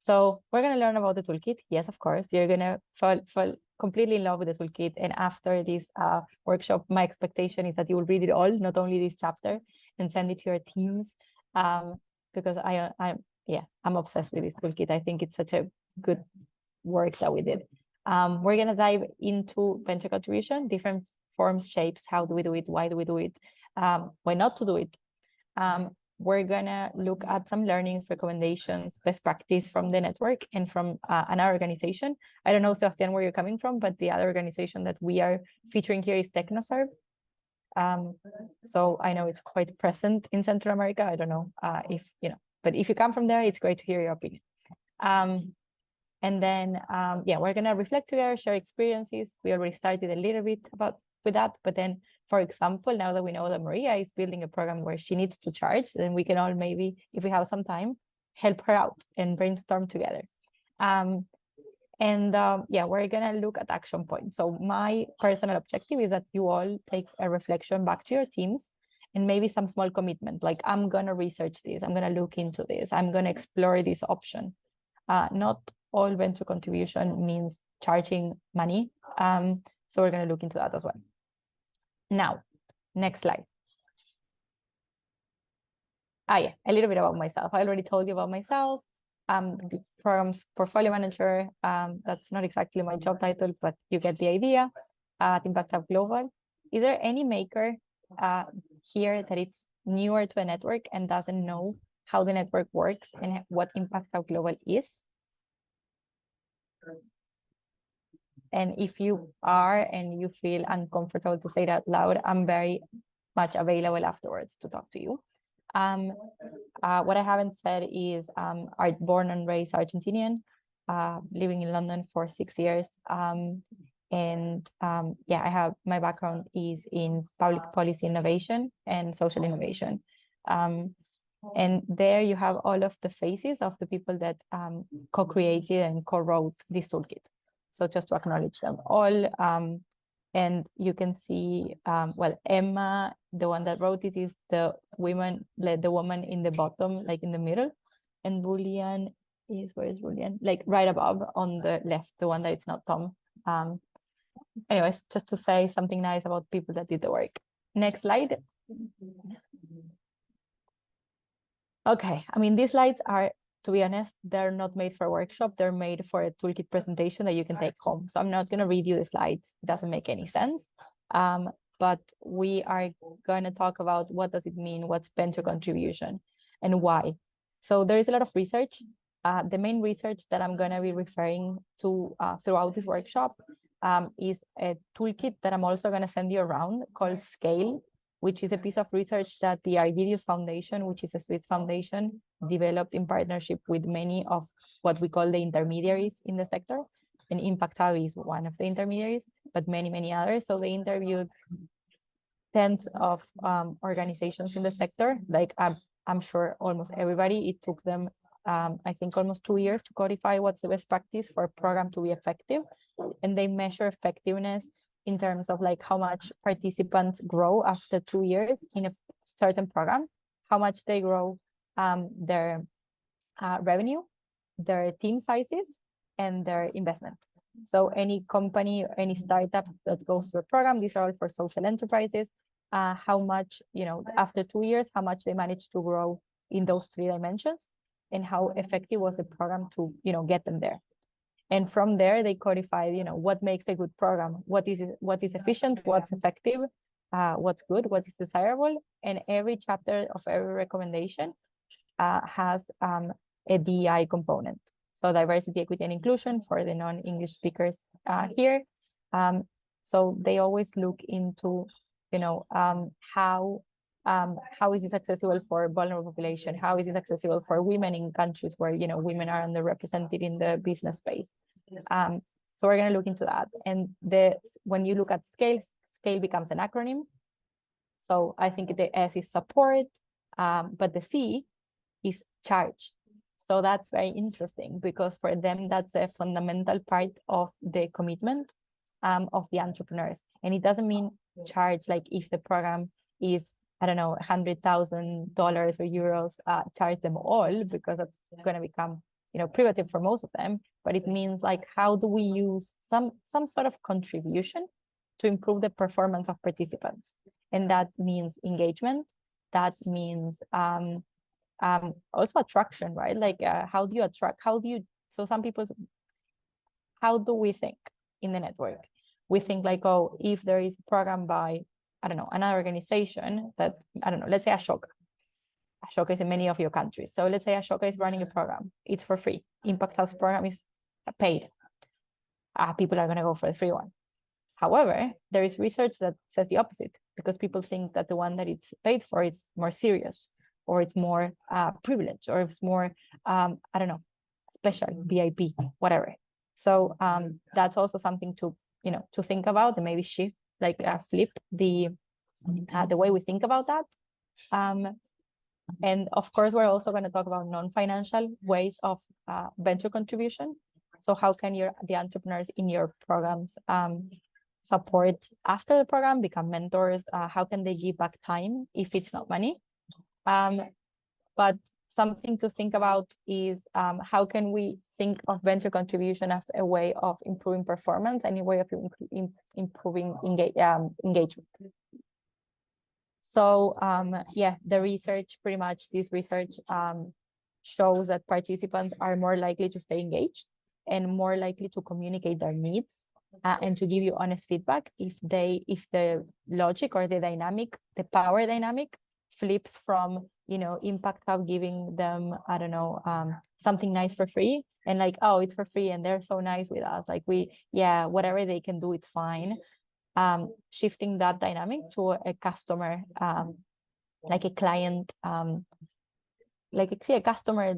So we're going to learn about the toolkit. Yes, of course, you're going to fall completely in love with the toolkit. And after this workshop, my expectation is that you will read it all, not only this chapter, and send it to your teams. Because I'm obsessed with this toolkit. I think it's such a good work that we did. We're going to dive into venture contribution, different forms, shapes. How do we do it? Why do we do it? Why not to do it? We're going to look at some learnings, recommendations, best practice from the network and from another organization. I don't know, Sebastian, where you're coming from, but the other organization that we are featuring here is Technoserve. So I know it's quite present in Central America. I don't know if, but if you come from there, it's great to hear your opinion. And then, we're going to reflect together, share experiences. We already started a little bit with that, but then, for example, now that we know that Maria is building a program where she needs to charge, then we can all maybe, if we have some time, help her out and brainstorm together. We're going to look at action points. So my personal objective is that you all take a reflection back to your teams and maybe some small commitment, like I'm going to research this, I'm going to look into this, I'm going to explore this option. Not all venture contribution means charging money. So we're going to look into that as well. Now, next slide. A little bit about myself. I already told you about myself. The program's portfolio manager. That's not exactly my job title, but you get the idea. At Impact Hub Global. Is there any maker here that it's newer to a network and doesn't know how the network works and what Impact Hub Global is? And if you are and you feel uncomfortable to say that loud, I'm very much available afterwards to talk to you. What I haven't said is I'm born and raised Argentinian, living in London for 6 years. I have my background is in public policy innovation and social innovation. And there you have all of the faces of the people that co-created and co-wrote this toolkit. So just to acknowledge them all. And you can see, Emma, the one that wrote it, is the woman in the bottom, like in the middle. And Julian where is Julian? Like right above on the left, the one that it's not Tom. Anyways, just to say something nice about people that did the work. Next slide. Okay, I mean, these slides are, to be honest, they're not made for a workshop. They're made for a toolkit presentation that you can take home. So I'm not going to read you the slides. It doesn't make any sense. But we are going to talk about what does it mean, what's venture contribution, and why. So there is a lot of research. The main research that I'm going to be referring to throughout this workshop is a toolkit that I'm also going to send you around called Scale, which is a piece of research that the Arvidius Foundation, which is a Swiss foundation, developed in partnership with many of what we call the intermediaries in the sector. And Impact Hub is one of the intermediaries, but many, many others. So they interviewed tens of organizations in the sector. Like I'm sure almost everybody. It took them, I think, almost 2 years to codify what's the best practice for a program to be effective. And they measure effectiveness in terms of like how much participants grow after 2 years in a certain program, how much they grow their revenue, their team sizes, and their investment. So any company, any startup that goes through a program, these are all for social enterprises, how much, after 2 years, how much they managed to grow in those 3 dimensions, and how effective was the program to, get them there. And from there, they codified, what makes a good program, what is efficient, what's effective, what's good, what is desirable. And every chapter of every recommendation has a DEI component. So diversity, equity, and inclusion for the non-English speakers here. So they always look into, how is this accessible for vulnerable population? How is it accessible for women in countries where, women are underrepresented in the business space? So we're going to look into that. And when you look at scale becomes an acronym. So I think the S is support, but the C is charge. So that's very interesting because for them, that's a fundamental part of the commitment of the entrepreneurs. And it doesn't mean charge like if the program is, I don't know, $100,000 or euros, charge them all, because that's going to become, privative for most of them, but it means like, how do we use some sort of contribution to improve the performance of participants? And that means engagement. That means also attraction, right? Like, how do you attract? So some people, how do we think in the network? We think like, oh, if there is a program by, I don't know, another organization that, I don't know, let's say Ashoka. Ashoka is in many of your countries. So let's say Ashoka is running a program. It's for free. Impact House program is paid. People are going to go for the free one. However, there is research that says the opposite, because people think that the one that it's paid for is more serious, or it's more privileged, or it's more, I don't know, special, VIP, whatever. So that's also something to think about, and maybe shift, like flip the way we think about that. And of course, we're also going to talk about non-financial ways of venture contribution. So how can the entrepreneurs in your programs support after the program, become mentors? How can they give back time if it's not money? But something to think about is how can we think of venture contribution as a way of improving performance and a way of improving engagement. So yeah, this research shows that participants are more likely to stay engaged and more likely to communicate their needs and to give you honest feedback if the logic or the power dynamic flips from Impact Hub giving them, I don't know, something nice for free, and like, oh, it's for free and they're so nice with us, like whatever they can do, it's fine. Shifting that dynamic to a customer, like a client, a customer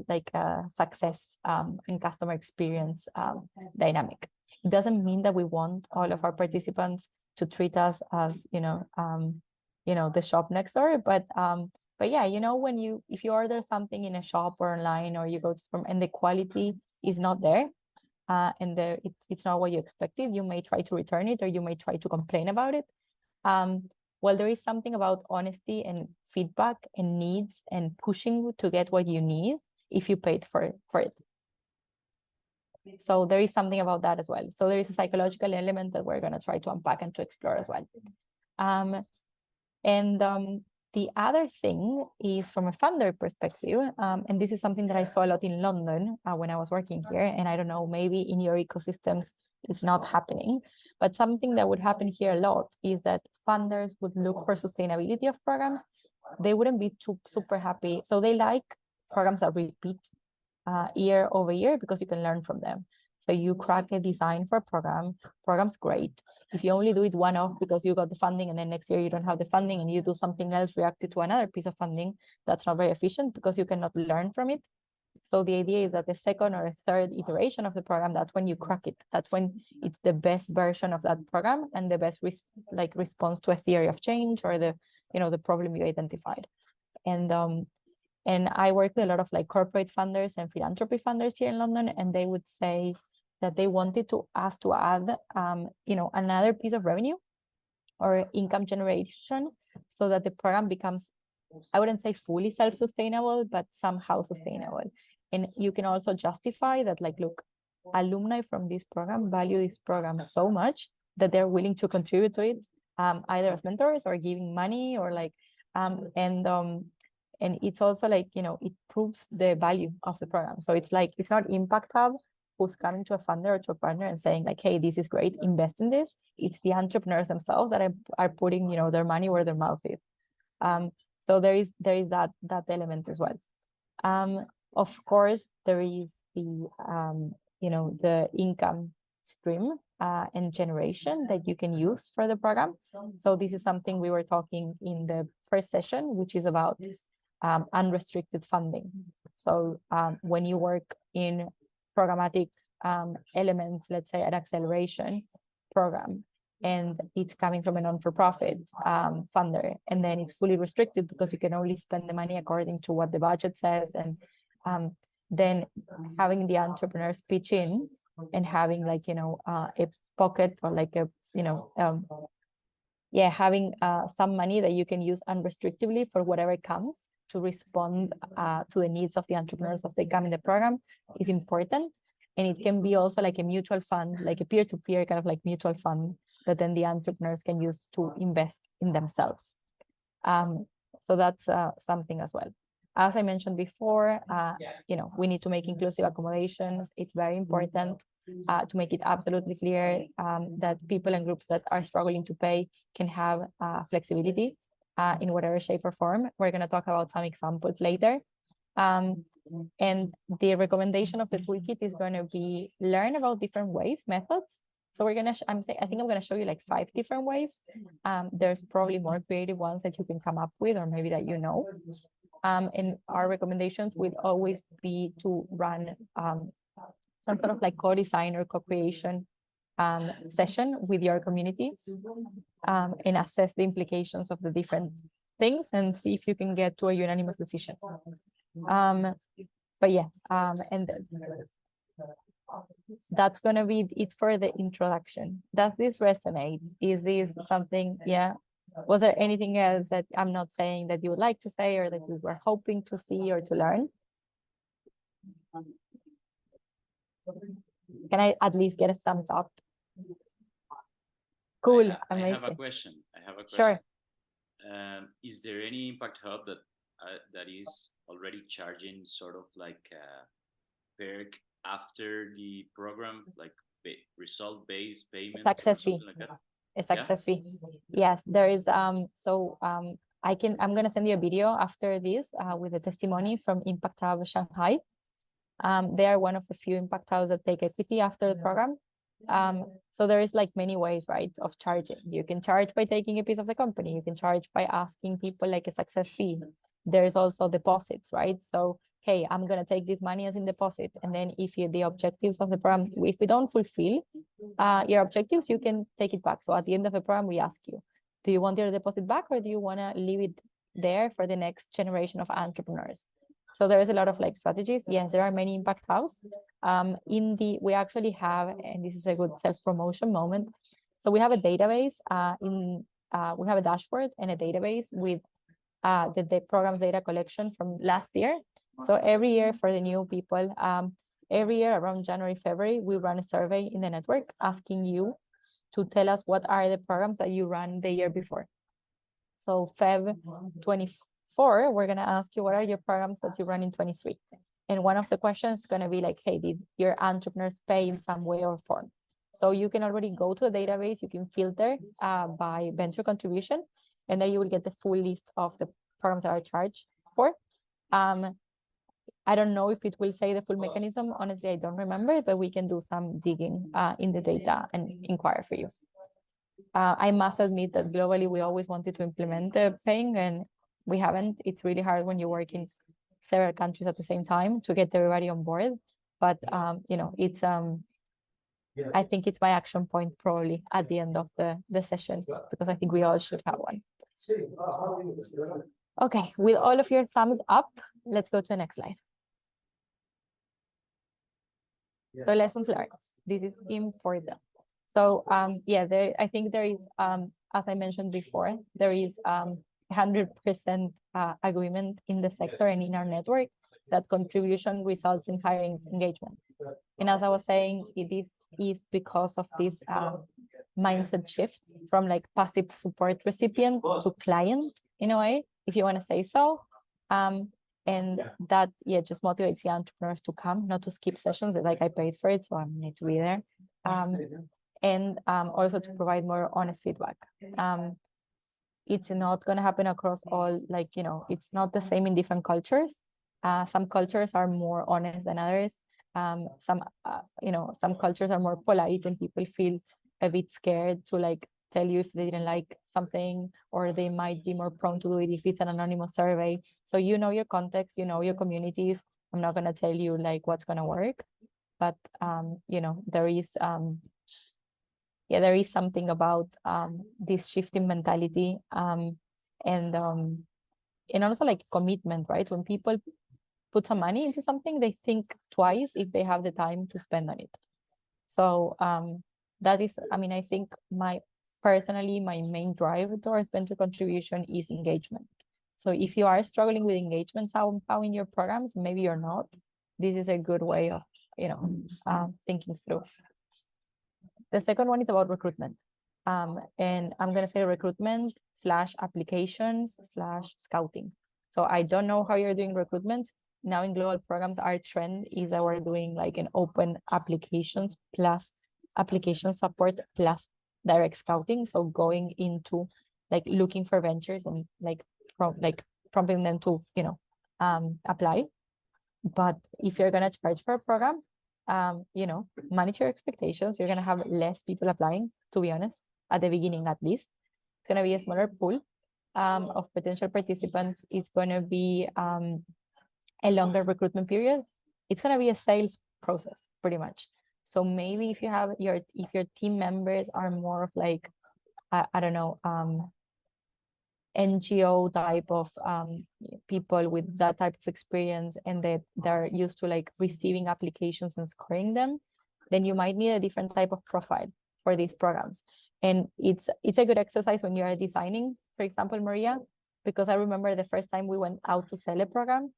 success and customer experience dynamic. It doesn't mean that we want all of our participants to treat us as the shop next door, but yeah, if you order something in a shop or online, or you go to and the quality is not there, and it's not what you expected, you may try to return it, or you may try to complain about it. Well, there is something about honesty and feedback and needs and pushing to get what you need if you paid for it. So there is something about that as well. So there is a psychological element that we're going to try to unpack and to explore as well. The other thing is from a funder perspective, and this is something that I saw a lot in London when I was working here, and I don't know, maybe in your ecosystems it's not happening, but something that would happen here a lot is that funders would look for sustainability of programs. They wouldn't be super happy. So they like programs that repeat year over year, because you can learn from them. So you crack a design for a program's great. If you only do it one-off because you got the funding and then next year you don't have the funding and you do something else reacted to another piece of funding, that's not very efficient because you cannot learn from it. So the idea is that the second or third iteration of the program, that's when you crack it. That's when it's the best version of that program and the best response to a theory of change or the problem you identified. And I work with a lot of corporate funders and philanthropy funders here in London, and they would say that they wanted us to add, another piece of revenue or income generation, so that the program becomes, I wouldn't say fully self-sustainable, but somehow sustainable. And you can also justify that, look, alumni from this program value this program so much that they're willing to contribute to it, either as mentors or giving money or and it's also it proves the value of the program. So it's not Impact Hub who's coming to a funder or to a partner and saying hey, this is great, invest in this. It's the entrepreneurs themselves that are putting their money where their mouth is. So there is that element as well. Of course, there is the income stream and generation that you can use for the program. So this is something we were talking in the first session, which is about unrestricted funding. So when you work in programmatic elements, let's say an acceleration program, and it's coming from a non-for-profit funder, and then it's fully restricted because you can only spend the money according to what the budget says, and then having the entrepreneurs pitch in and having a pocket or yeah, having some money that you can use unrestrictedly for whatever comes to respond to the needs of the entrepreneurs as they come in the program is important. And it can be also like a mutual fund, like a peer-to-peer kind of like mutual fund that then the entrepreneurs can use to invest in themselves. So that's something as well. As I mentioned before, we need to make inclusive accommodations. It's very important to make it absolutely clear that people and groups that are struggling to pay can have flexibility in whatever shape or form. We're going to talk about some examples later. And the recommendation of the toolkit is going to be learn about different ways, methods. So we're going to, I think I'm going to show you like 5 different ways. There's probably more creative ones that you can come up with, or maybe that you know. And our recommendations will always be to run some sort of like co-design or co-creation session with your community and assess the implications of the different things and see if you can get to a unanimous decision. But yeah, and that's going to be it for the introduction. Does this resonate? Is this something, yeah? Was there anything else that I'm not saying that you would like to say or that you were hoping to see or to learn? Can I at least get a thumbs up? Cool, amazing. I have a question. Sure. Is there any impact hub that is already charging sort of like a perk after the program, like result-based payment? Success fee. Like that? A success fee. Yes, there is. I'm gonna send you a video after this with a testimony from Impact Hub Shanghai. They are one of the few impact hubs that take equity after the program. So there is like many ways, right, of charging. You can charge by taking a piece of the company. You can charge by asking people like a success fee. There is also deposits, right? So, hey, I'm going to take this money as in deposit. And then if the objectives of the program, if we don't fulfill your objectives, you can take it back. So at the end of the program, we ask you, do you want your deposit back or do you want to leave it there for the next generation of entrepreneurs? So there is a lot of like strategies. Yes, there are many impact hubs. We actually have, and this is a good self-promotion moment. So we have a database we have a dashboard and a database with the program's data collection from last year. So every year for the new people, every year around January, February, we run a survey in the network asking you to tell us what are the programs that you ran the year before. So Feb 24, we're going to ask you what are your programs that you run in 23. And one of the questions is going to be like, hey, did your entrepreneurs pay in some way or form? So you can already go to the database, you can filter by venture contribution, and then you will get the full list of the programs that are charged for. I don't know if it will say the full mechanism. Honestly, I don't remember, but we can do some digging in the data and inquire for you. I must admit that globally, we always wanted to implement the paying and we haven't. It's really hard when you work in several countries at the same time to get everybody on board. But, it's, I think it's my action point probably at the end of the session, because I think we all should have one. Okay, with all of your thumbs up, let's go to the next slide. So lessons learned. This is important. So I think there is, as I mentioned before, there is 100% agreement in the sector and in our network that contribution results in higher engagement. And as I was saying, it is because of this mindset shift from like passive support recipient to client in a way, if you want to say so. And that, just motivates the entrepreneurs to come, not to skip sessions. Like I paid for it, so I need to be there. And also to provide more honest feedback. It's not going to happen across all, it's not the same in different cultures. Some cultures are more honest than others. Some cultures are more polite and people feel a bit scared to tell you if they didn't like something, or they might be more prone to do it if it's an anonymous survey. So you know your context, you know your communities. I'm not going to tell you what's going to work, but there is something about this shift in mentality and also commitment, right? When people put some money into something, they think twice if they have the time to spend on it. So that is, I think personally, my main drive towards venture contribution is engagement. So if you are struggling with engagement somehow in your programs, maybe you're not, this is a good way of, thinking through. The second one is about recruitment. And I'm going to say recruitment / applications / scouting. So I don't know how you're doing recruitment. Now in global programs, our trend is that we're doing like an open applications plus application support plus direct scouting. So going into like looking for ventures and like prompting them to, apply. But if you're going to charge for a program, manage your expectations. You're going to have less people applying, to be honest, at the beginning at least. It's going to be a smaller pool of potential participants. It's going to be a longer recruitment period. It's going to be a sales process, pretty much. So maybe if you have if your team members are more of like, I don't know, NGO type of people with that type of experience, and that they're used to like receiving applications and scoring them, then you might need a different type of profile for these programs. And it's a good exercise when you are designing, for example, Maria, because I remember the first time we went out to sell a program,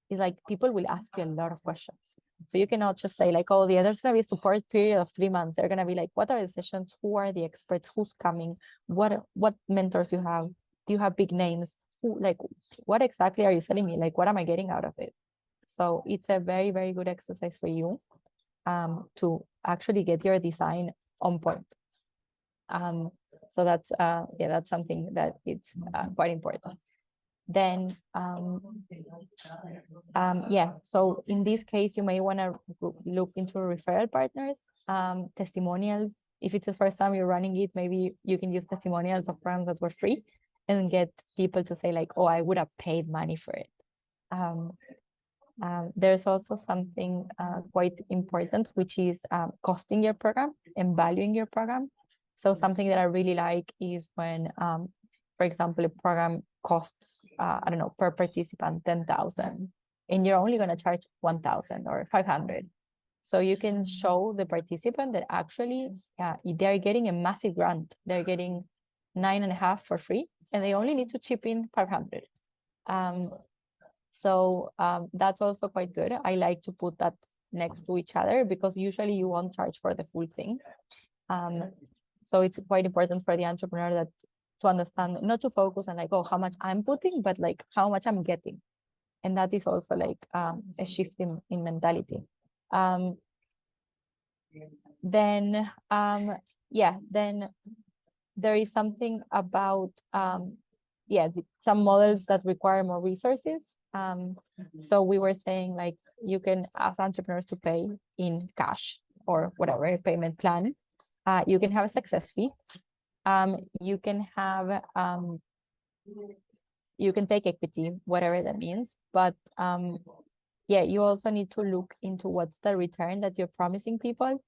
is like people will ask you a lot of questions. So you cannot just say like, oh, there's going to be a support period of 3 months. They're going to be like, what are the sessions? Who are the experts? Who's coming? What mentors you have? Do you have big names? Who, like, what exactly are you selling me? Like, what am I getting out of it? So it's a very, very good exercise for you to actually get your design on point. So that's that's something that it's quite important. Then so in this case, you may want to look into referral partners, testimonials. If it's the first time you're running it, maybe you can use testimonials of programs that were free and get people to say like, oh, I would have paid money for it. There's also something quite important, which is costing your program and valuing your program. So something that I really like is when, for example, a program costs, I don't know, per participant 10,000, and you're only going to charge 1,000 or 500. So you can show the participant that actually they're getting a massive grant. They're getting 9.5 for free, and they only need to chip in 500. So that's also quite good. I like to put that next to each other because usually you won't charge for the full thing. So it's quite important for the entrepreneur that to understand, not to focus on like, oh, how much I'm putting, but like how much I'm getting. And that is also like a shift in mentality. Then there is something about, some models that require more resources. So we were saying like, you can ask entrepreneurs to pay in cash or whatever payment plan. You can have a success fee. You can have, you can take equity, whatever that means. But you also need to look into what's the return that you're promising people.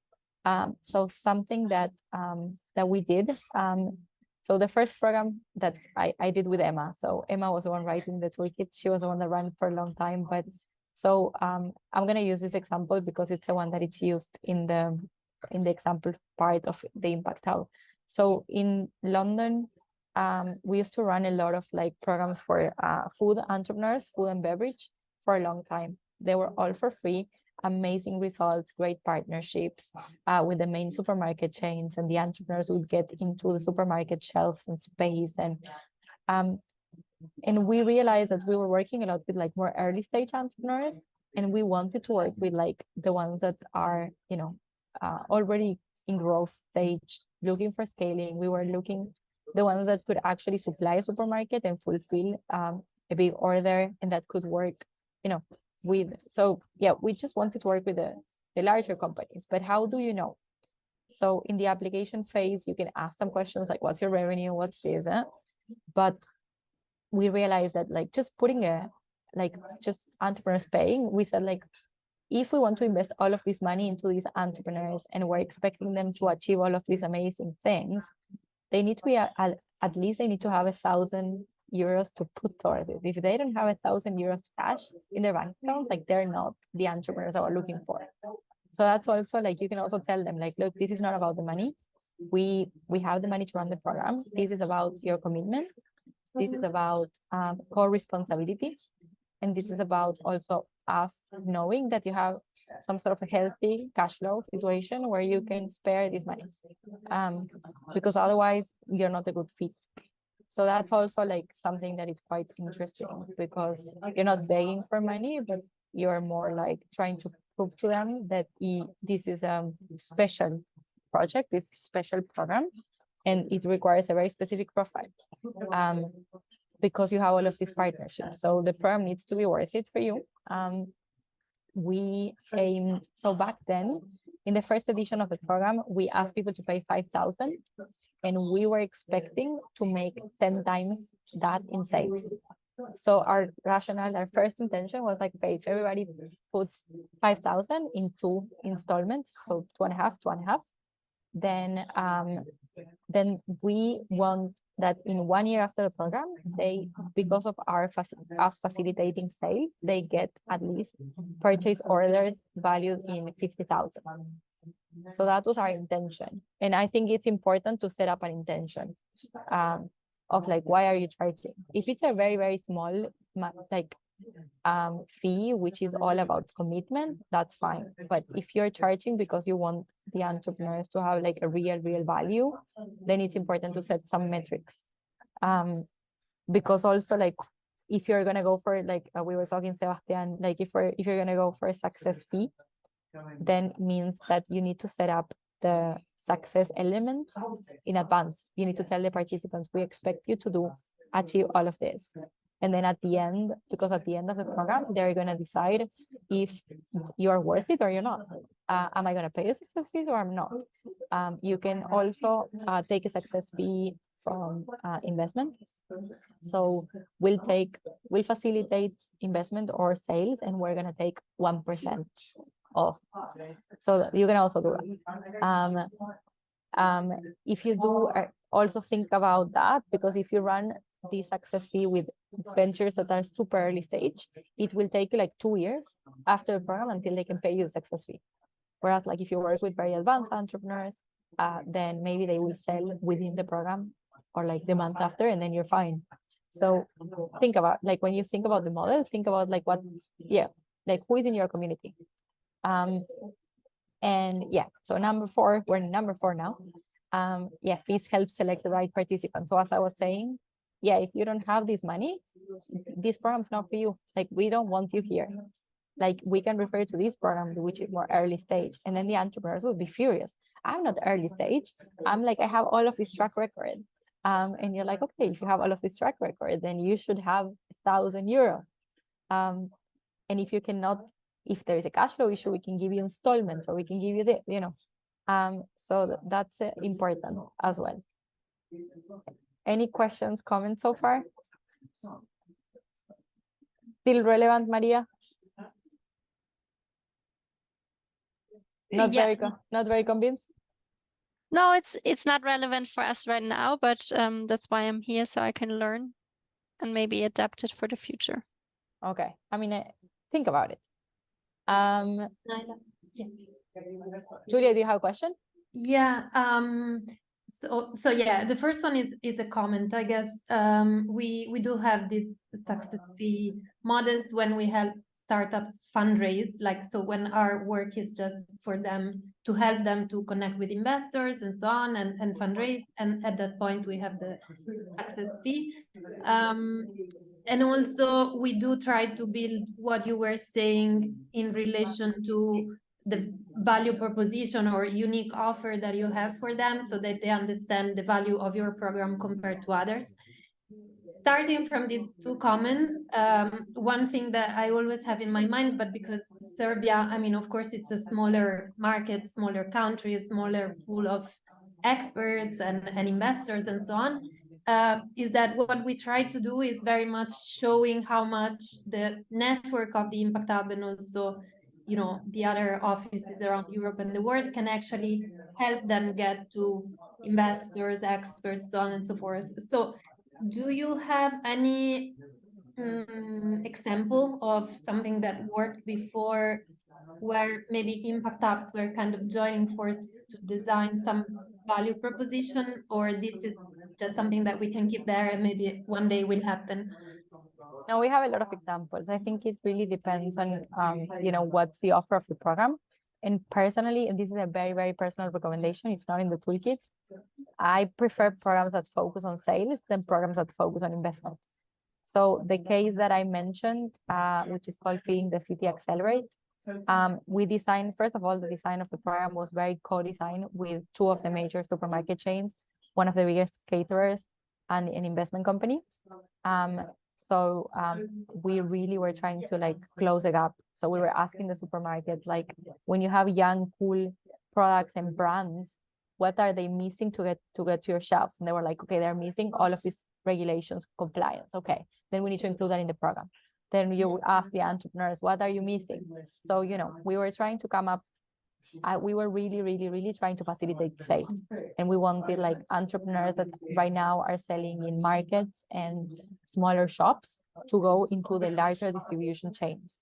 So something that we did. So the first program that I did with Emma. So Emma was the one writing the toolkit. She was the one that ran for a long time. But so I'm gonna use this example because it's the one that it's used in the example part of the Impact Hub. So in London, we used to run a lot of like programs for food entrepreneurs, food and beverage for a long time. They were all for free. Amazing results, great partnerships with the main supermarket chains, and the entrepreneurs would get into the supermarket shelves and space. And we realized that we were working a lot with like more early stage entrepreneurs, and we wanted to work with like the ones that are, already in growth stage, looking for scaling. We were looking the ones that could actually supply a supermarket and fulfill a big order, and that could work, we just wanted to work with the larger companies. But how do you know? So in the application phase, you can ask some questions like, what's your revenue? What's this? But we realized that like just putting just entrepreneurs paying, we said like, if we want to invest all of this money into these entrepreneurs and we're expecting them to achieve all of these amazing things, they need to be at least they need to have 1,000 euros to put towards it. If they don't have 1,000 euros cash in their bank account, like they're not the entrepreneurs that we're looking for. So that's also like, you can also tell them like, look, this is not about the money. we have the money to run the program. This is about your commitment. This is about co-responsibility. And this is about also us knowing that you have some sort of a healthy cash flow situation where you can spare this money. Because otherwise you're not a good fit. So that's also like something that is quite interesting, because you're not begging for money, but you're more like trying to prove to them that this is a special project, this special program, and it requires a very specific profile. Because you have all of these partnerships. So the program needs to be worth it for you. We aimed, so back then, in the first edition of the program, we asked people to pay 5,000, and we were expecting to make 10 times that in sales. So our rationale, our first intention was like, okay, if everybody puts 5,000 in 2 installments, so 2.5, then we want that in 1 year after the program, they, because of us facilitating sales, they get at least purchase orders valued in 50,000. So that was our intention. And I think it's important to set up an intention of like, why are you charging? If it's a very, very small like fee, which is all about commitment, that's fine. But if you're charging because you want the entrepreneurs to have like a real value, then it's important to set some metrics. Because also, like, if you're gonna go for, like we were talking, Sebastian, like if you're gonna go for a success fee, then it means that you need to set up the success elements in advance. You need to tell the participants, we expect you to achieve all of this. And then at the end, because at the end of the program, they're going to decide if you're worth it or you're not. Am I going to pay a success fee or I'm not? You can also take a success fee from investment. So we'll facilitate investment or sales, and we're going to take 1% off. So you can also do that. If you do, also think about that, because if you run the success fee with ventures that are super early stage, it will take you like 2 years after the program until they can pay you the success fee. Whereas like if you work with very advanced entrepreneurs, then maybe they will sell within the program or like the month after, and then you're fine. So think about, like, when you think about the model, think about like like who is in your community. And yeah, so number 4, we're number 4 now. Fees help select the right participants. So as I was saying, if you don't have this money, this program's not for you. Like, we don't want you here. Like, we can refer you to this program, which is more early stage. And then the entrepreneurs will be furious. I'm not early stage. I'm like, I have all of this track record. And you're like, okay, if you have all of this track record, then you should have 1,000 euros. And if you cannot, if there is a cash flow issue, we can give you installments, or we can give you the, so that's important as well. Any questions, comments so far? Still relevant, Maria? Not very convinced? No, it's not relevant for us right now, but that's why I'm here, so I can learn and maybe adapt it for the future. Okay. I mean, think about it. Julia, do you have a question? Yeah. So yeah, the first one is a comment. I guess we do have these success fee models when we help startups fundraise, like, so when our work is just for them to help them to connect with investors and so on, and fundraise, and at that point we have the success fee. And also we do try to build what you were saying in relation to the value proposition or unique offer that you have for them, so that they understand the value of your program compared to others. Starting from these 2 comments, one thing that I always have in my mind, but because Serbia, I mean, of course, it's a smaller market, smaller country, smaller pool of experts and investors and so on, is that what we try to do is very much showing how much the network of the Impact Hub, and also, you know, the other offices around Europe and the world, can actually help them get to investors, experts, so on and so forth. So do you have any example of something that worked before, where maybe Impact Hubs were kind of joining forces to design some value proposition, or this is just something that we can keep there and maybe one day will happen? No, we have a lot of examples. I think it really depends on, what's the offer of the program. And personally, and this is a very, very personal recommendation, it's not in the toolkit. I prefer programs that focus on sales than programs that focus on investments. So the case that I mentioned, which is called Feeding the City Accelerate, we designed, first of all, the design of the program was very co-designed with two of the major supermarket chains, one of the biggest caterers and an investment company. So we really were trying to like close the gap. So we were asking the supermarket, like, when you have young, cool products and brands, what are they missing to get to your shelves? And they were like, okay, they're missing all of these regulations, compliance. Okay, then we need to include that in the program. Then you ask the entrepreneurs, what are you missing? So, we were trying to come up, we were really, really, really trying to facilitate sales. And we wanted like entrepreneurs that right now are selling in markets and smaller shops to go into the larger distribution chains.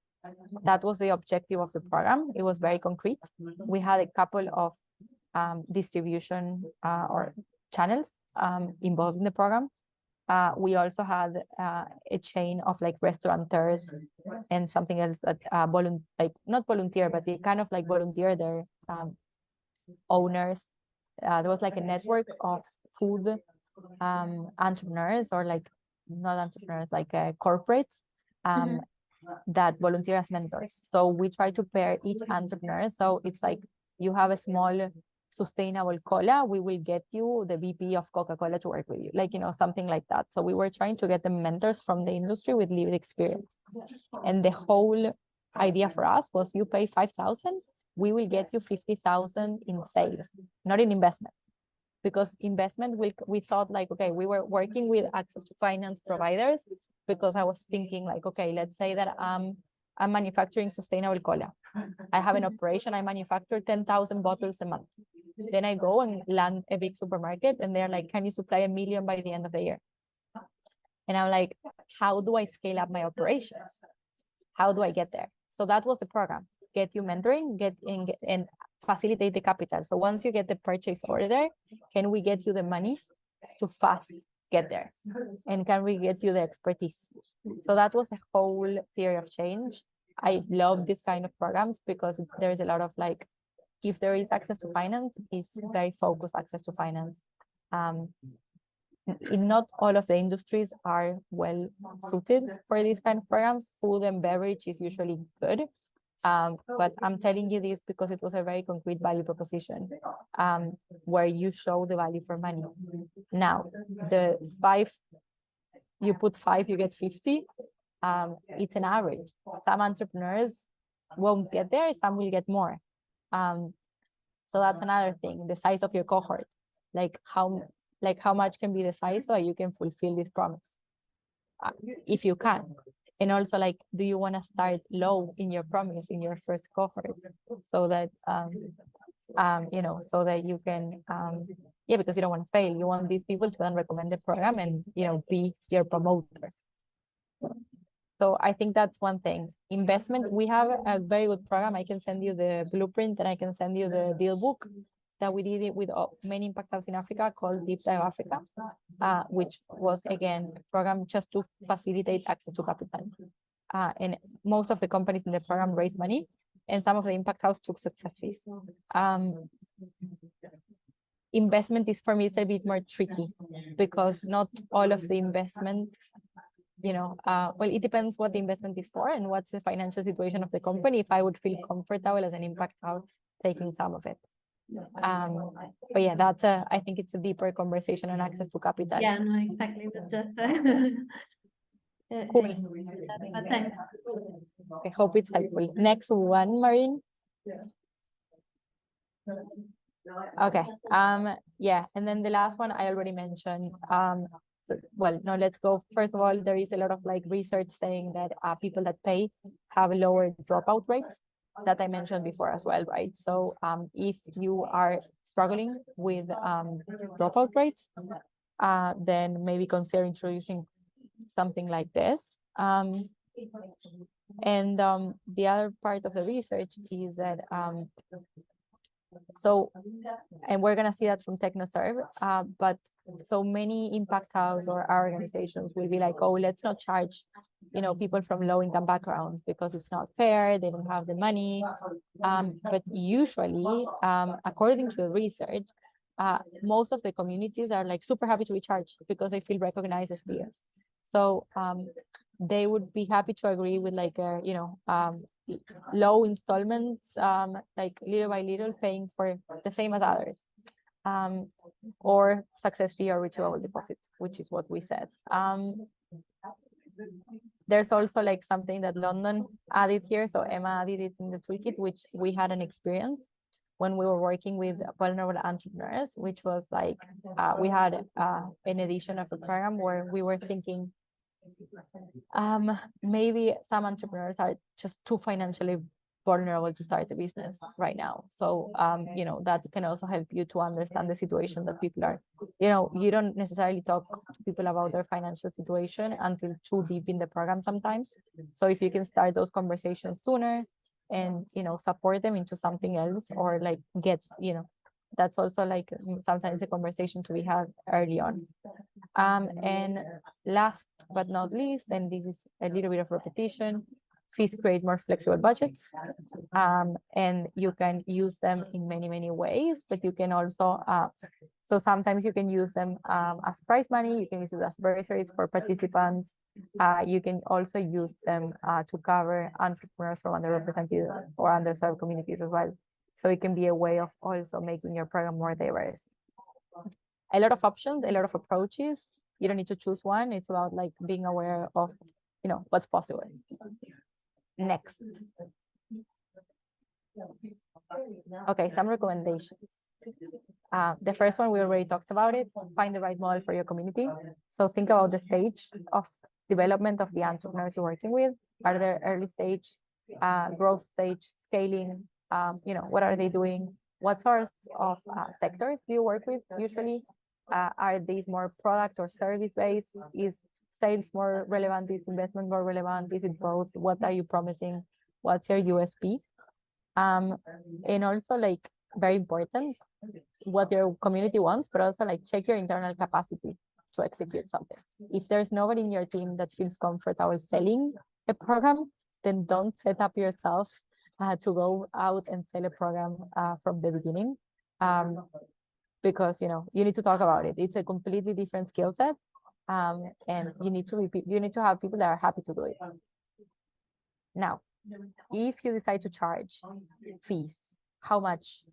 That was the objective of the program. It was very concrete. We had a couple of distribution or channels involved in the program. We also had a chain of like restaurateurs and something else that not volunteer, but they kind of like volunteer their owners. There was like a network of food entrepreneurs, or like not entrepreneurs, like corporates that volunteer as mentors. So we try to pair each entrepreneur. So it's like you have a small sustainable cola, we will get you the VP of Coca-Cola to work with you, like, something like that. So we were trying to get the mentors from the industry with lived experience. And the whole idea for us was, you pay 5,000, we will get you 50,000 in sales, not in investment. Because investment, we thought like, okay, we were working with access to finance providers, because I was thinking like, okay, let's say that I'm manufacturing sustainable cola. I have an operation, I manufacture 10,000 bottles a month. Then I go and land a big supermarket and they're like, can you supply 1 million by the end of the year? And I'm like, how do I scale up my operations? How do I get there? So that was the program. Get you mentoring, and facilitate the capital. So once you get the purchase order, can we get you the money to fast get there? And can we get you the expertise? So that was a whole theory of change. I love this kind of programs because there's a lot of like, if there is access to finance, it's very focused access to finance. Not all of the industries are well suited for these kind of programs. Food and beverage is usually good. But I'm telling you this because it was a very concrete value proposition, where you show the value for money. Now, the 5, you put 5, you get 50. It's an average. Some entrepreneurs won't get there, some will get more. So that's another thing, the size of your cohort, like how much can be the size so you can fulfill this promise, if you can. And also, like, do you want to start low in your promise in your first cohort, so that so that you can because you don't want to fail. You want these people to then recommend the program and be your promoter. So I think that's one thing. Investment, we have a very good program. I can send you the blueprint and I can send you the deal book that we did it with many impact hubs in Africa, called Deep Dive Africa, which was, again, a program just to facilitate access to capital. And most of the companies in the program raised money, and some of the impact hubs took success fees. Investment is, for me, is a bit more tricky, because not all of the investment, well, it depends what the investment is for and what's the financial situation of the company, if I would feel comfortable as an impact hub taking some of it. But yeah, that's I think it's a deeper conversation on access to capital. Yeah, no, exactly. It was just Cool. but thanks. I hope it's helpful. Next one, Marine. Okay. Yeah, and then the last one I already mentioned. Well, no, let's go. First of all, there is a lot of like research saying that people that pay have lower dropout rates, that I mentioned before as well, right? So if you are struggling with dropout rates, then maybe consider introducing something like this. And the other part of the research is that So, and we're gonna see that from TechnoServe, but so many impact hubs or our organizations will be like, oh, let's not charge, people from low-income backgrounds because it's not fair, they don't have the money. But usually, according to the research, most of the communities are like super happy to be charged because they feel recognized as peers. So they would be happy to agree with like low installments, like little by little paying for the same as others, or success fee or retrievable deposit, which is what we said. There's also like something that London added here. So Emma added it in the toolkit, which we had an experience when we were working with vulnerable entrepreneurs, which was like, we had an edition of a program where we were thinking, maybe some entrepreneurs are just too financially vulnerable to start a business right now. So, that can also help you to understand the situation that people are, you don't necessarily talk to people about their financial situation until too deep in the program sometimes. So if you can start those conversations sooner and, support them into something else, or like get, that's also like sometimes a conversation to be had early on. And last but not least, and this is a little bit of repetition, fees create more flexible budgets, and you can use them in many, many ways, but you can also, so sometimes you can use them as prize money, you can use it as bursaries for participants, you can also use them to cover entrepreneurs from underrepresented or underserved communities as well. So it can be a way of also making your program more diverse. A lot of options, a lot of approaches. You don't need to choose one. It's about like being aware of, what's possible. Next. Okay, some recommendations. The first one, we already talked about it. Find the right model for your community. So think about the stage of development of the entrepreneurs you're working with. Are they early stage, growth stage, scaling? What are they doing? What sorts of sectors do you work with usually? Are these more product or service based? Is sales more relevant? Is investment more relevant? Is it both? What are you promising? What's your USP? And also, like, very important, what your community wants, but also like check your internal capacity to execute something. If there's nobody in your team that feels comfortable selling a program, then don't set up yourself to go out and sell a program from the beginning, because you need to talk about it. It's a completely different skill set, and you need to have people that are happy to do it. Now, if you decide to charge fees, how much?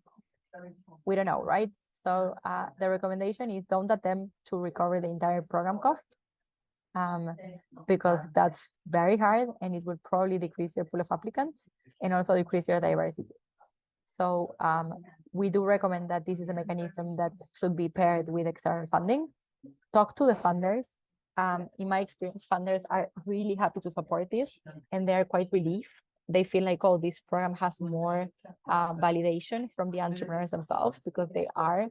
We don't know, right? So the recommendation is don't attempt to recover the entire program cost, because that's very hard and it will probably decrease your pool of applicants and also decrease your diversity. So we do recommend that this is a mechanism that should be paired with external funding. Talk to the funders. In my experience, funders are really happy to support this, and they're quite relieved. They feel like, oh, this program has more validation from the entrepreneurs themselves, because they are,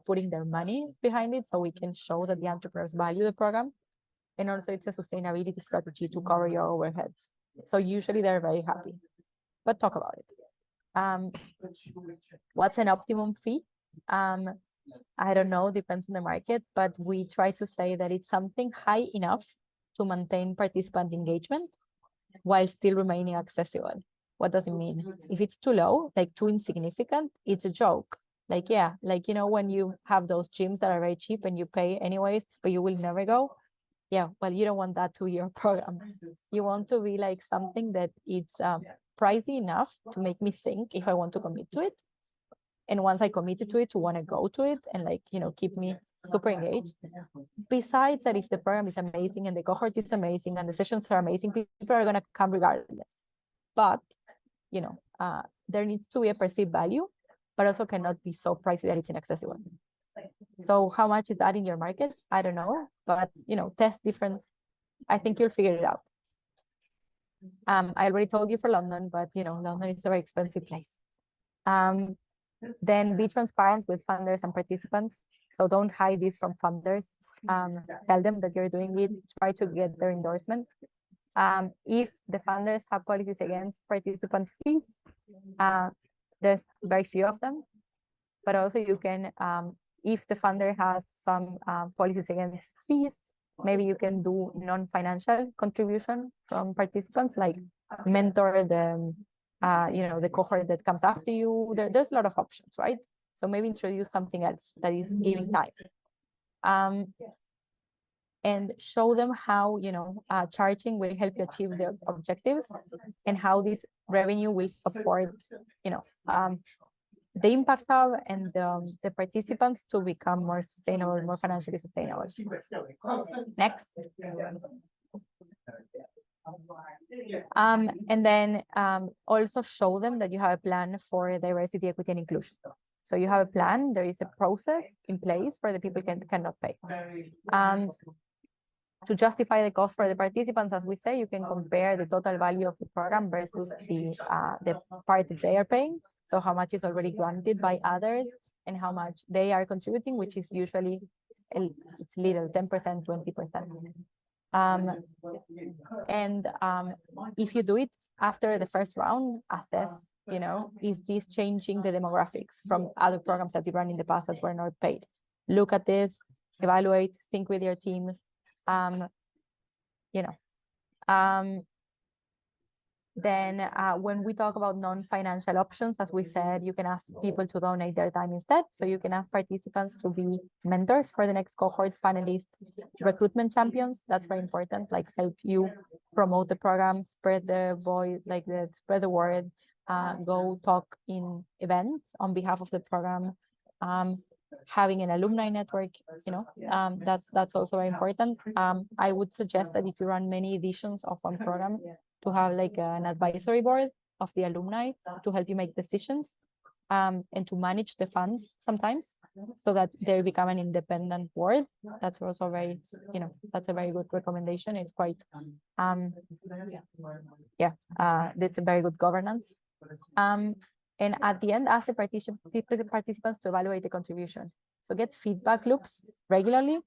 putting their money behind it, so we can show that the entrepreneurs value the program. And also it's a sustainability strategy to cover your overheads. So usually they're very happy, but talk about it. What's an optimum fee? I don't know, depends on the market, but we try to say that it's something high enough to maintain participant engagement while still remaining accessible. What does it mean? If it's too low, like too insignificant, it's a joke. Like, yeah, like, when you have those gyms that are very cheap and you pay anyways, but you will never go. Yeah, well, you don't want that to your program. You want to be like something that it's pricey enough to make me think if I want to commit to it. And once I committed to it, to want to go to it and like, keep me super engaged. Besides that, if the program is amazing and the cohort is amazing and the sessions are amazing, people are going to come regardless. But, there needs to be a perceived value, but also cannot be so pricey that it's inaccessible. So how much is that in your market? I don't know, but, test different. I think you'll figure it out. I already told you for London, but, London is a very expensive place. Then be transparent with funders and participants. So don't hide this from funders. Tell them that you're doing it. Try to get their endorsement. If the funders have policies against participant fees, There's very few of them, but also you can, if the funder has some policies against fees, maybe you can do non-financial contribution from participants, like mentor the, the cohort that comes after you. There's a lot of options, right? So maybe introduce something else that is giving time. And show them how, charging will help you achieve their objectives, and how this revenue will support, the Impact Hub and the participants to become more sustainable, more financially sustainable. Next. And then also show them that you have a plan for diversity, equity, and inclusion. So you have a plan, there is a process in place for the people cannot pay. To justify the cost for the participants, as we say, you can compare the total value of the program versus the part that they are paying. So how much is already granted by others and how much they are contributing, which is usually it's little, 10%, 20%. If you do it after the first round, assess, is this changing the demographics from other programs that you run in the past that were not paid? Look at this, evaluate, think with your teams. Then when we talk about non-financial options, as we said, you can ask people to donate their time instead. So you can ask participants to be mentors for the next cohort, panelists, recruitment champions. That's very important, like help you promote the program, spread the voice, spread the word, go talk in events on behalf of the program. Having an alumni network, that's also very important. I would suggest that if you run many editions of one program, to have like an advisory board of the alumni to help you make decisions, and to manage the funds sometimes, so that they become an independent board. That's also very, that's a very good recommendation. It's quite, that's a very good governance. And at the end, ask the participants to evaluate the contribution. So get feedback loops regularly.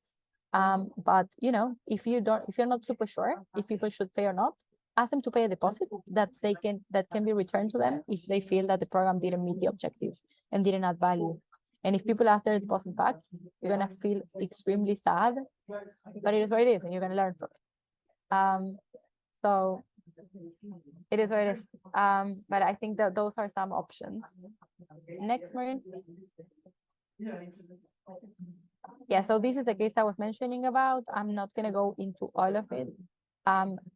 But if you're not super sure if people should pay or not, ask them to pay a deposit that can be returned to them if they feel that the program didn't meet the objectives and didn't add value. And if people ask their deposit back, you're gonna feel extremely sad, but it is what it is, and you're gonna learn from it. So it is what it is. But I think that those are some options. Next, Maureen. Yeah, so this is the case I was mentioning about. I'm not going to go into all of it,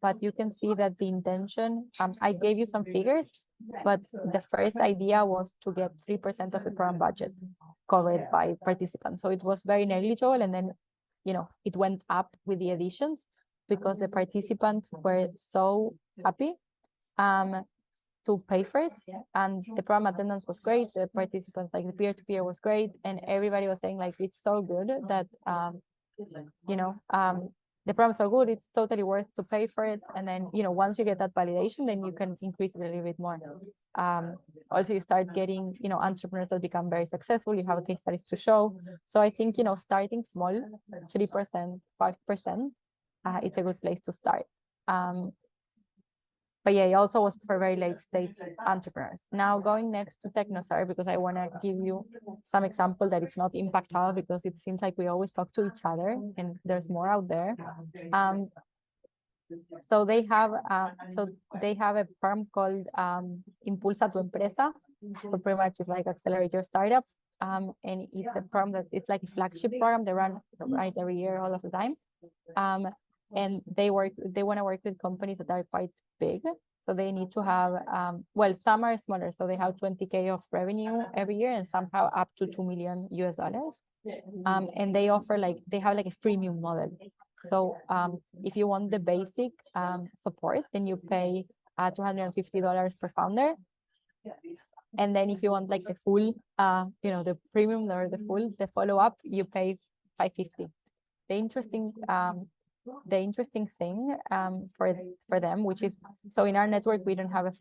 but you can see that the intention, I gave you some figures, but the first idea was to get 3% of the program budget covered by participants. So it was very negligible, and then, it went up with the additions because the participants were so happy to pay for it, and the program attendance was great. The participants, like the peer-to-peer was great, and everybody was saying like it's so good that the program is so good, it's totally worth to pay for it. And then once you get that validation, then you can increase it a little bit more. Also, you start getting entrepreneurs that become very successful. You have case studies to show. So I think starting small, 3%, 5%. It's a good place to start. But yeah, it also was for very late stage entrepreneurs. Now going next to TechnoServe, because I want to give you some example that it's not Impact Hub, because it seems like we always talk to each other and there's more out there. So they have a firm called Impulsa tu Empresa. So pretty much it's like accelerate your startup. And it's a program that it's like a flagship program. They run it every year, all of the time. And they want to work with companies that are quite big. So they need to have, some are smaller. So they have 20K of revenue every year, and some have up to $2 million US. And they offer they have like a freemium model. So if you want the basic support, then you pay $250 per founder. And then if you want like the full, the premium or the follow-up, you pay $550. The interesting thing for them, which is, so in our network, we don't have a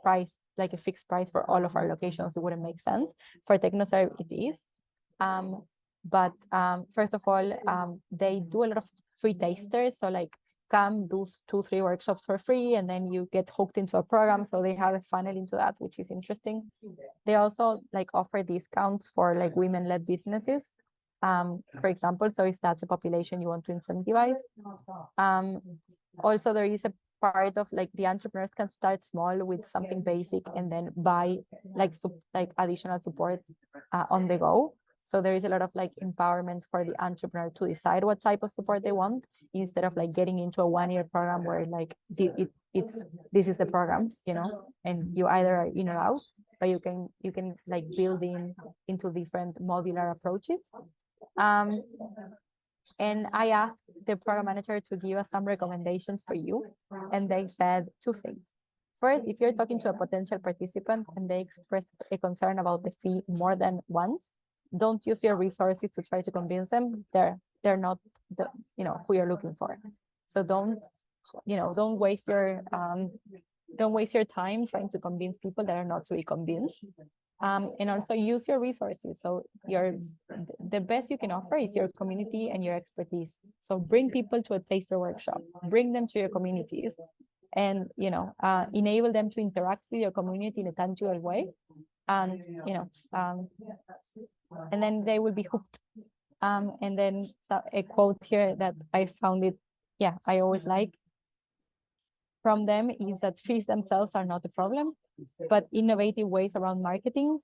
price, like a fixed price for all of our locations. It wouldn't make sense. For TechnoServe, it is. But first of all, they do a lot of free tasters. So like come do 2-3 workshops for free, and then you get hooked into a program. So they have a funnel into that, which is interesting. They also like offer discounts for like women-led businesses, for example. So if that's a population you want to incentivize. Also, there is a part of like the entrepreneurs can start small with something basic and then buy like additional support on the go. So there is a lot of like empowerment for the entrepreneur to decide what type of support they want, instead of like getting into a 1-year program where like this is the program, you know, and you either are in or out. But you can like build into different modular approaches. And I asked the program manager to give us some recommendations for you, and they said 2 things. First, if you're talking to a potential participant and they express a concern about the fee more than once, don't use your resources to try to convince them. They're not the, you know, who you're looking for. So don't waste your time trying to convince people that are not to be convinced. And also use your resources. So the best you can offer is your community and your expertise. So bring people to a taster workshop, bring them to your communities, and enable them to interact with your community in a tangible way. And and then they will be hooked. And then a quote here that I found it, I always like from them, is that fees themselves are not the problem, but innovative ways around marketing,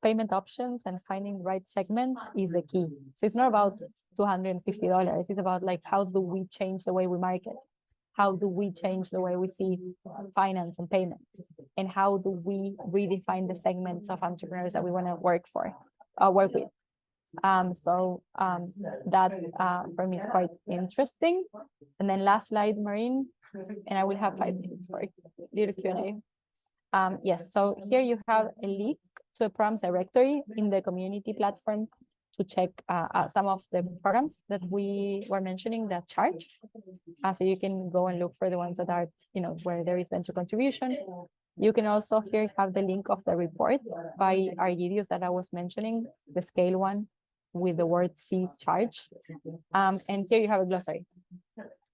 payment options, and finding the right segment is the key. So it's not about $250. It's about like, how do we change the way we market? How do we change the way we see finance and payments? And how do we redefine the segments of entrepreneurs that we want to work with? That for me is quite interesting. And then last slide, Maureen, and I will have 5 minutes for a little Q&A. Yes, so here you have a link to a programs directory in the community platform to check some of the programs that we were mentioning that charge. So you can go and look for the ones that are, where there is venture contribution. You can also here have the link of the report by Argidius that I was mentioning, the scale one with the word C charge. And here you have a glossary.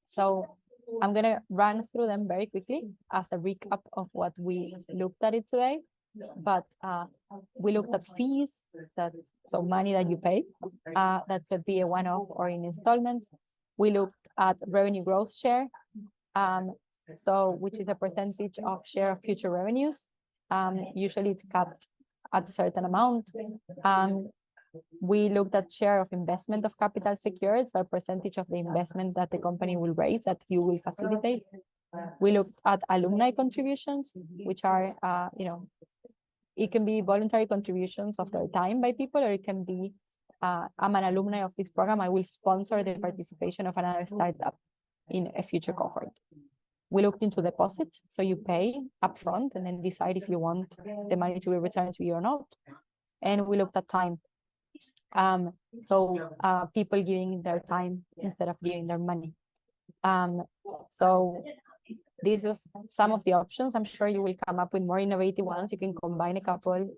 So I'm gonna run through them very quickly as a recap of what we looked at it today. But we looked at fees, so money that you pay, that could be a one-off or in installments. We looked at revenue growth share, which is a percentage of share of future revenues. Usually it's capped at a certain amount. We looked at share of investment of capital secured, so a percentage of the investment that the company will raise that you will facilitate. We looked at alumni contributions, which are, it can be voluntary contributions of their time by people, or it can be, I'm an alumni of this program, I will sponsor the participation of another startup in a future cohort. We looked into deposit, so you pay upfront and then decide if you want the money to be returned to you or not. And we looked at time. People giving their time instead of giving their money. So these are some of the options. I'm sure you will come up with more innovative ones. You can combine a couple.